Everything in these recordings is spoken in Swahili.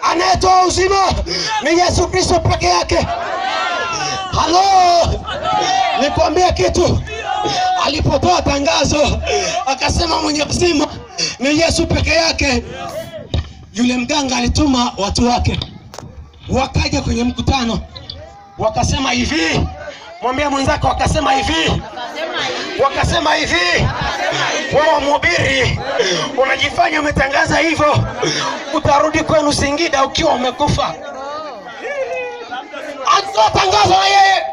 Anayetoa uzima ni Yesu Kristo peke yake. Halo, nikwambia kitu. Alipotoa tangazo akasema mwenye uzima ni Yesu peke yake, yule mganga alituma watu wake wakaja kwenye mkutano wakasema hivi, mwambie mwenzako, wakasema hivi, wewe mhubiri unajifanya umetangaza hivyo, utarudi kwenu Singida ukiwa umekufa. Atoa tangazo na yeye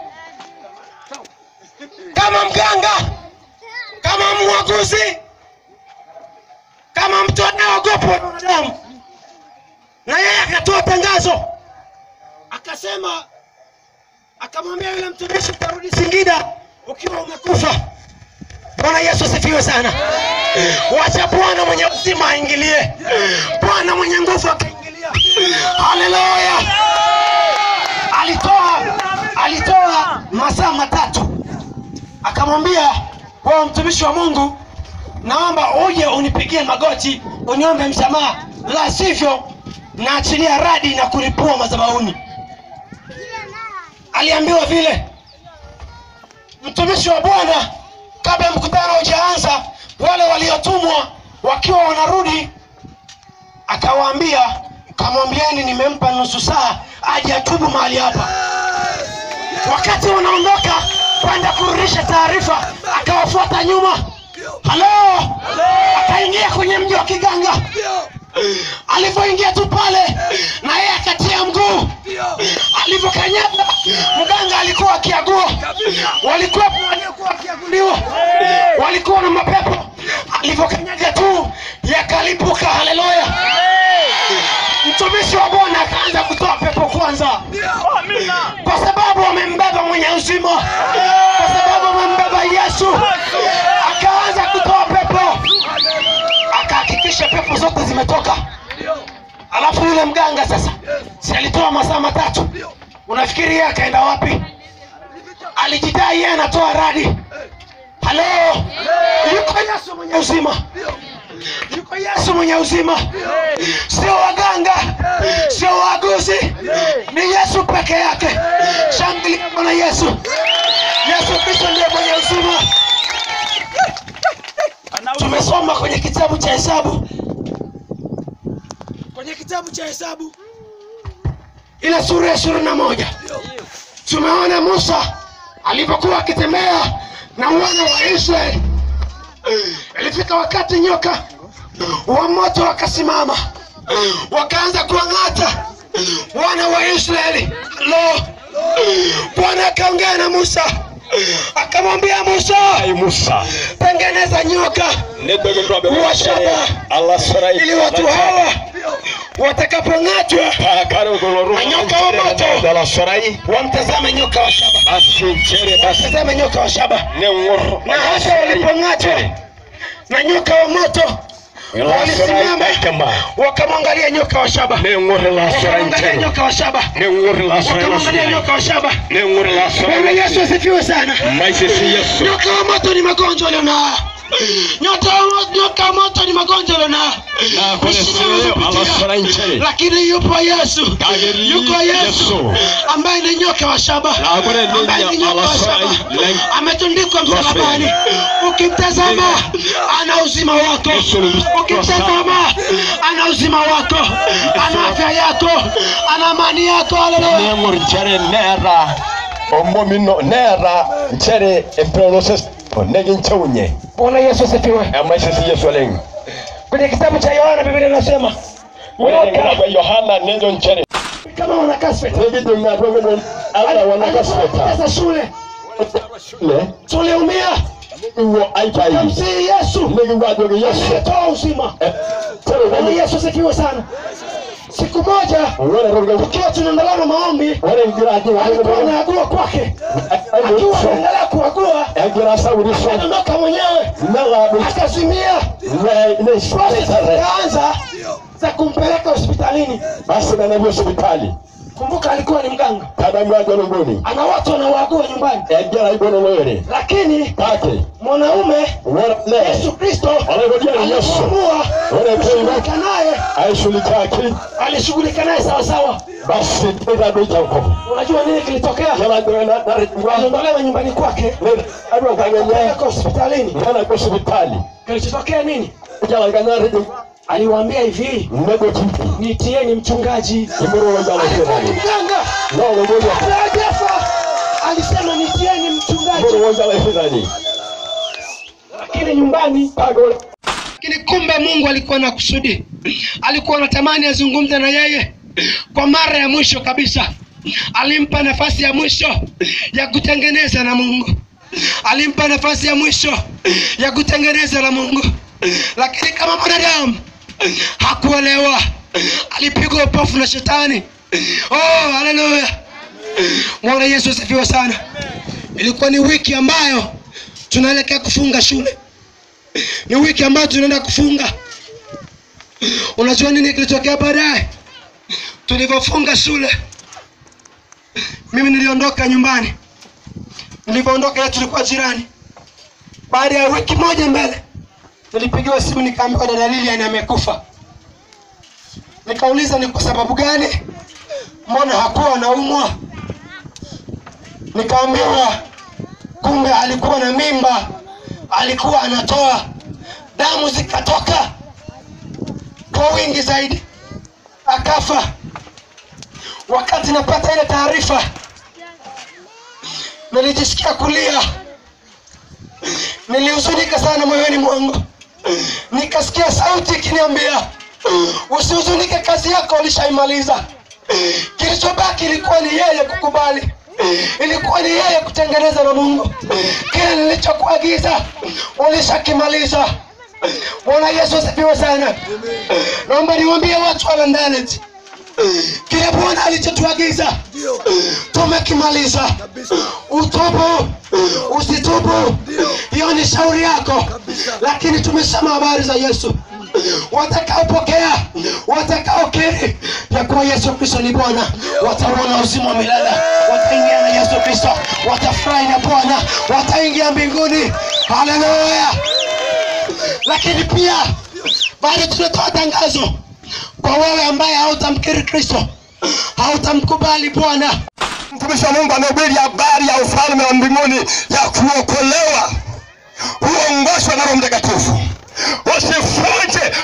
kama mganga, kama mwaguzi, kama mtu anayeogopa wanadamu, na yeye akatoa tangazo akasema, akamwambia yule mtumishi, utarudi Singida ukiwa umekufa. Bwana Yesu asifiwe sana. Wacha Bwana mwenye uzima aingilie, Bwana mwenye nguvu akaingilia. Haleluya. Alitoa masaa matatu, akamwambia, wewe mtumishi wa Mungu, naomba uje unipigie magoti uniombe msamaha, la sivyo naachilia radi na kulipua madhabahuni. Aliambiwa vile. Mtumishi wa Bwana, kabla mkutano hujaanza, wale waliotumwa wakiwa wanarudi, akawaambia, kamwambieni nimempa nusu saa aje atubu mahali hapa. Wakati wanaondoka kwenda kurudisha taarifa, akawafuata nyuma. Halo, akaingia kwenye mji wa kiganga. Alipoingia tu pale, na yeye akatia mguu. Alipokanyaga, mganga alikuwa akiagua. Walikuwa akiaguliwa, walikuwa na mapepo. Alipokanyaga tu yakalipuka. Haleluya. Mtumishi wa Bwana akaanza kutoa pepo kwanza. Kwa sababu wamembeba mwenye uzima. Kwa sababu wamembeba Yesu. Akaanza kutoa pepo. Akahakikisha pepo zote zimetoka. Alafu yule mganga sasa, si alitoa masaa 3. Unafikiri yeye akaenda wapi? Alijidai yeye anatoa radi. Halo. Yuko Yesu mwenye uzima. Yuko Yesu mwenye uzima. Sio waganga, sio waguzi. Ni Yesu peke yake. Shangilia Bwana Yesu. Yesu Kristo ndiye mwenye uzima. Tumesoma kwenye kitabu cha Hesabu. Kwenye kitabu cha Hesabu ile sura ya 21. Tumeona Musa alipokuwa akitembea na wana wa Israeli. Ilifika wakati nyoka wa moto wakasimama. Wakaanza kuangata wana wa Israeli. Bwana akaongea na Musa. Akamwambia Musa, tengeneza nyoka wa shaba ili watu hawa watakapong'atwa na nyoka wa moto wamtazame nyoka wa shaba. Watazame nyoka wa shaba. Na hata walipong'atwa na nyoka wa moto walisimama wakamwangalia nyoka wa shaba. Wakamwangalia nyoka wa shaba. Wakamwangalia nyoka wa shaba. Bwana Yesu asifiwe sana. Nyoka wa moto ni magonjwa leo. Nyoka wa moto ni magonjwa leo. Lakini yupo Yesu. Yuko Yesu ambaye ni nyoka wa shaba. Ambaye ni nyoka wa shaba. Ametundikwa msalabani. Ukimtazama ana uzima wako. Ukimtazama ana uzima wako. Ana afya yako. Ana amani yako. Haleluya. Omomino nera nchere emproses negin chaunye. Bwana Yesu asifiwe. Amaisha si Yesu lengo. Kwenye kitabu cha Yohana Biblia inasema kwa Yohana nendo nchere kama wanakaswe. Negin ngadongo ala wanakaswe. Sasa shule umia. Uwo aitai. Kamsi Yesu. Negin ngadongo Yesu. Toa uzima. Bwana Yesu asifiwe sana. Siku moja tukiwa tunaendelea na maombi, alikuwa anaagua kwake. Akiwa anaendelea kuagua, aliondoka mwenyewe akazimia. Akaanza za kumpeleka hospitalini. Basi na navyo hospitali. Kumbuka alikuwa ni mganga. Ana watu wanaoagua nyumbani. Lakini mwanaume Yesu Kristo alishughulika naye sawa sawa. Basi unajua nini kilitokea? Aliondolewa nyumbani kwake. Alipelekwa hospitalini. Kilichotokea nini? Aliwaambia hivi, nitieni mchungaji. Mganga alisema nitieni mchungaji. Lakini nyumbani lakini kumbe Mungu alikuwa na kusudi. Alikuwa anatamani azungumze na yeye kwa mara ya mwisho kabisa. Alimpa nafasi ya mwisho ya kutengeneza na Mungu. Alimpa nafasi ya mwisho ya kutengeneza na Mungu. Lakini kama mwanadamu hakuelewa. Alipigwa upofu na shetani. Oh, haleluya. Bwana Yesu asifiwe sana. Ilikuwa ni wiki ambayo tunaelekea kufunga shule. Ni wiki ambayo tunaenda kufunga. Unajua nini kilitokea baadaye? Tulipofunga shule, mimi niliondoka nyumbani. Nilipoondoka tulikuwa jirani. Baada ya wiki moja mbele, nilipigiwa simu nikaambiwa dada Lilian amekufa. Nikauliza ni kwa sababu gani? Mbona hakuwa anaumwa? Nikaambiwa kumbe alikuwa na mimba, alikuwa anatoa damu, zikatoka kwa wingi zaidi, akafa. Wakati napata ile taarifa, nilijisikia kulia. Nilihuzunika sana moyoni mwangu. Nikasikia sauti ikiniambia, usihuzunike, kazi yako ulishaimaliza. Kilichobaki ilikuwa ni yeye kukubali. Ilikuwa ni yeye kutengeneza na Mungu. Kile nilichokuagiza ulishakimaliza. Bwana Yesu asifiwe sana. Naomba niwaambie watu wa Landaleti, kile Bwana alichotuagiza tumekimaliza. Utubu, usitubu, hiyo ni shauri yako. Lakini tumesema habari za Yesu. Watakaopokea, watakaokiri ya kuwa Yesu Kristo ni Bwana, wataona uzima wa milele. Wataingia na Yesu Kristo, watafurahi na Bwana, wataingia mbinguni. Haleluya. Lakini pia bado tunatoa tangazo kwa wewe ambaye hautamkiri Kristo, hautamkubali Bwana. Mtumishi wa Mungu anahubiri habari ya ufalme wa mbinguni, ya kuokolewa, uongoshwa na Roho Mtakatifu.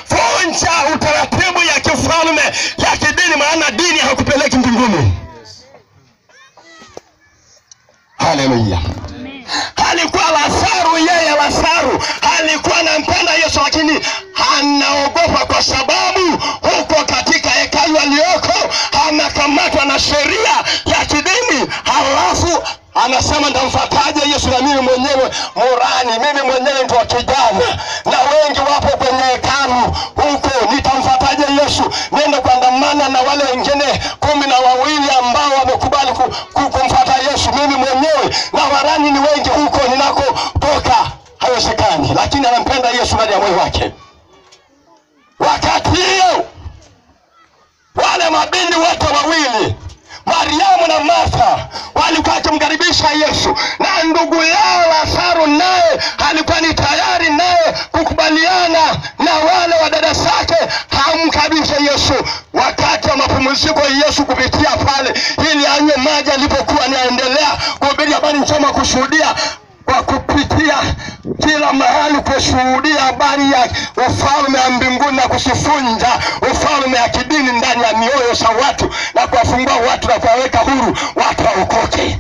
Vunja utaratibu ya kifalme ya kidini, maana dini hakupeleki mbinguni. Haleluya. Alikuwa Lazaro alikuwa anampenda Yesu, lakini anaogopa kwa sababu huko katika hekalu alioko anakamatwa na sheria ya kidini. Halafu anasema ndamfuataje Yesu na mimi mwenyewe morani, mimi mwenyewe ndo kijana na wengi wapo kwenye hekalu huko, nitamfuataje Yesu? Nenda kuandamana na wale wengine 12 ambao wamekubali kumfuata Yesu, mimi mwenyewe na warani ni wengi huko ninakotoka. Haiwezekani. Lakini anampenda Yesu ndani ya moyo wake. Wakati hiyo wale mabindi wote wawili, Mariamu na Martha, walikuwa wakimkaribisha Yesu, na ndugu yao Lazaro naye alikuwa ni tayari naye kukubaliana na wale wa dada zake hamkaribisha Yesu. Wakati wa mapumziko Yesu kupitia pale ili anywe maji, alipokuwa anaendelea kuhubiri habari njema, kushuhudia kwa kupitia kila mahali, kushuhudia habari ya ufalme wa mbinguni na kusifunja ufalme ya kidini ndani ya mioyo za watu na kuwafungua watu na kuwaweka huru watu waokoke.